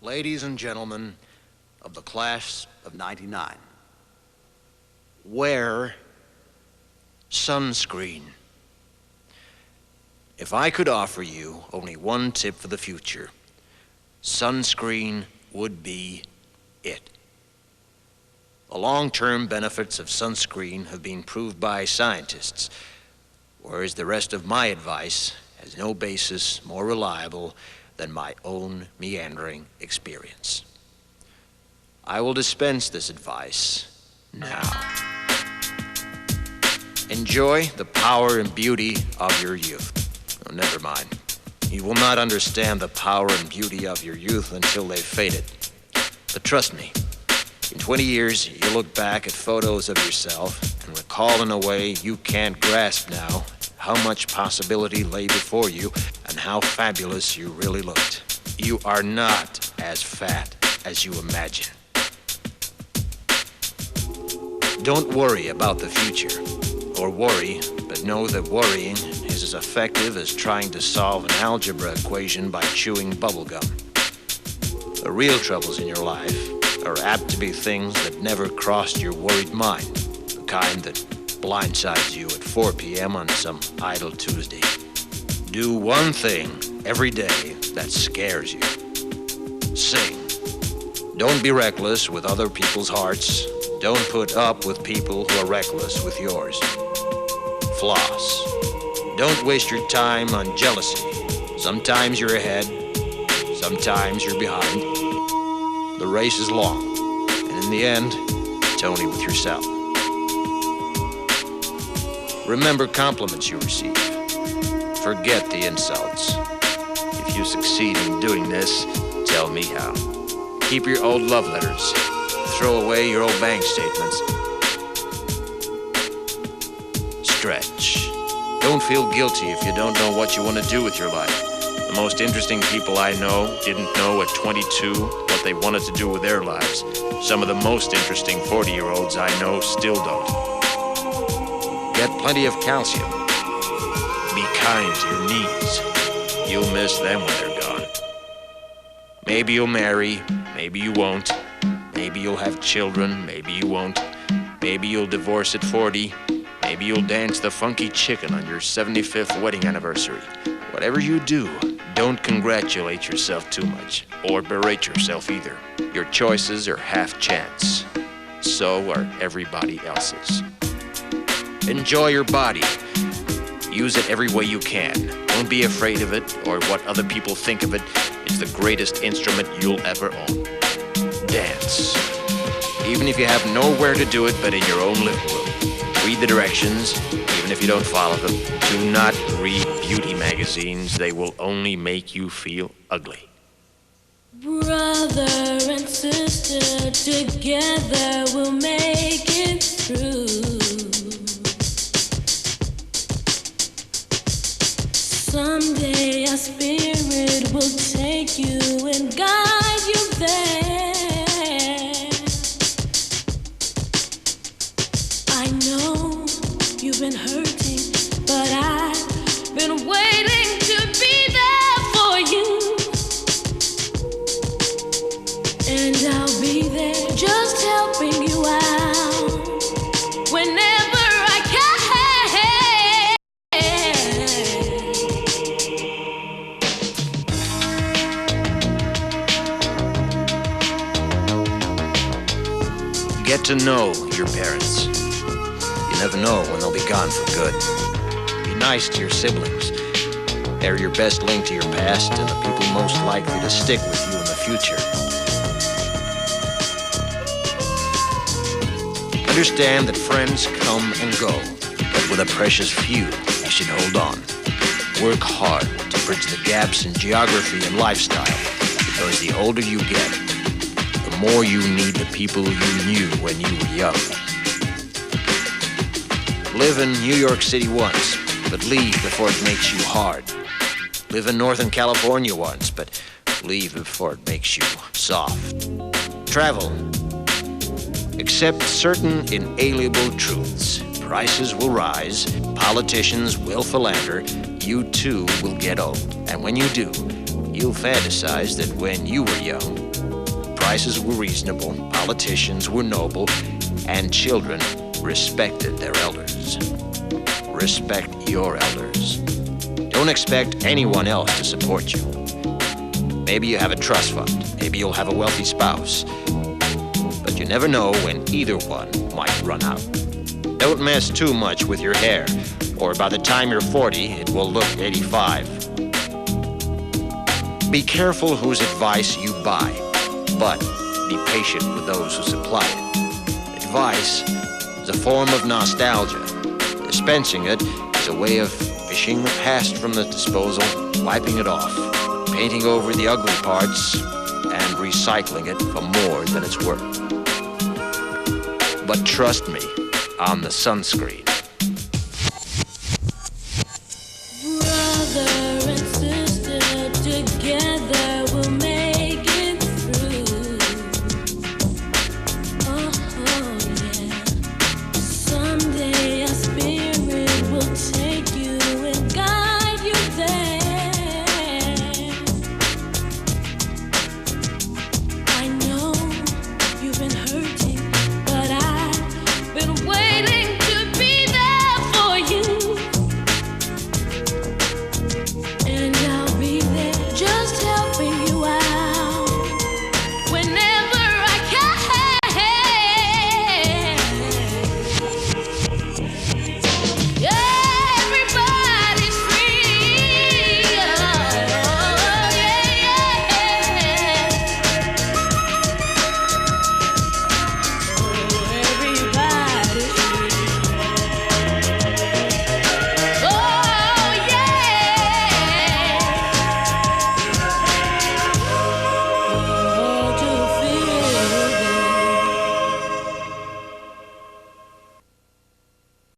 Ladies and gentlemen of the class of '99, wear sunscreen. If I could offer you only one tip for the future, sunscreen would be it. The long-term benefits of sunscreen have been proved by scientists, whereas the rest of my advice has no basis more reliable than my own meandering experience. I will dispense this advice now. Enjoy the power and beauty of your youth. Oh, never mind. You will not understand the power and beauty of your youth until they've faded. But trust me, in 20 years, you'll look back at photos of yourself and recall in a way you can't grasp now how much possibility lay before you and how fabulous you really looked. You are not as fat as you imagine. Don't worry about the future, or worry, but know that worrying is as effective as trying to solve an algebra equation by chewing bubblegum. The real troubles in your life are apt to be things that never crossed your worried mind, the kind that blindsides you at 4 p.m. on some idle Tuesday. Do one thing every day that scares you. Sing. Don't be reckless with other people's hearts. Don't put up with people who are reckless with yours. Floss. Don't waste your time on jealousy. Sometimes you're ahead, sometimes you're behind. The race is long, and in the end, it's only with yourself. Remember compliments you receive. Forget the insults. If you succeed in doing this, tell me how. Keep your old love letters. Throw away your old bank statements. Stretch. Don't feel guilty if you don't know what you want to do with your life. The most interesting people I know didn't know at 22 what they wanted to do with their lives. Some of the most interesting 40-year-olds I know still don't. Get plenty of calcium. Be kind to your knees. You'll miss them when they're gone. Maybe you'll marry, maybe you won't. Maybe you'll have children, maybe you won't. Maybe you'll divorce at 40. Maybe you'll dance the funky chicken on your 75th wedding anniversary. Whatever you do, don't congratulate yourself too much, or berate yourself either. Your choices are half chance. So are everybody else's. Enjoy your body. Use it every way you can. Don't be afraid of it or what other people think of it. It's the greatest instrument you'll ever own. Dance. Even if you have nowhere to do it but in your own living room. Read the directions, even if you don't follow them. Do not read beauty magazines. They will only make you feel ugly. Brother and sister, together we'll make it through. Someday our spirit will take you and guide you there. I know you've been hurting, but I've been waiting to be there for you. And I'll be there just helping you out whenever I can. Get to know your parents. You never know when they'll be gone for good. Be nice to your siblings. They're your best link to your past and the people most likely to stick with you in the future. Understand that friends come and go, but with a precious few, you should hold on. Work hard to bridge the gaps in geography and lifestyle, because the older you get, the more you need the people you knew when you were young. Live in New York City once, but leave before it makes you hard. Live in Northern California once, but leave before it makes you soft. Travel. Accept certain inalienable truths. Prices will rise, politicians will philander, you too will get old. And when you do, you'll fantasize that when you were young, prices were reasonable, politicians were noble, and children respected their elders. Respect your elders. Don't expect anyone else to support you. Maybe you have a trust fund. Maybe you'll have a wealthy spouse. But you never know when either one might run out. Don't mess too much with your hair, or by the time you're 40, it will look 85. Be careful whose advice you buy, but be patient with those who supply it. Advice is a form of nostalgia. Dispensing it is a way of fishing the past from the disposal, wiping it off, painting over the ugly parts, and recycling it for more than it's worth. But trust me on the sunscreen. Brother and sister together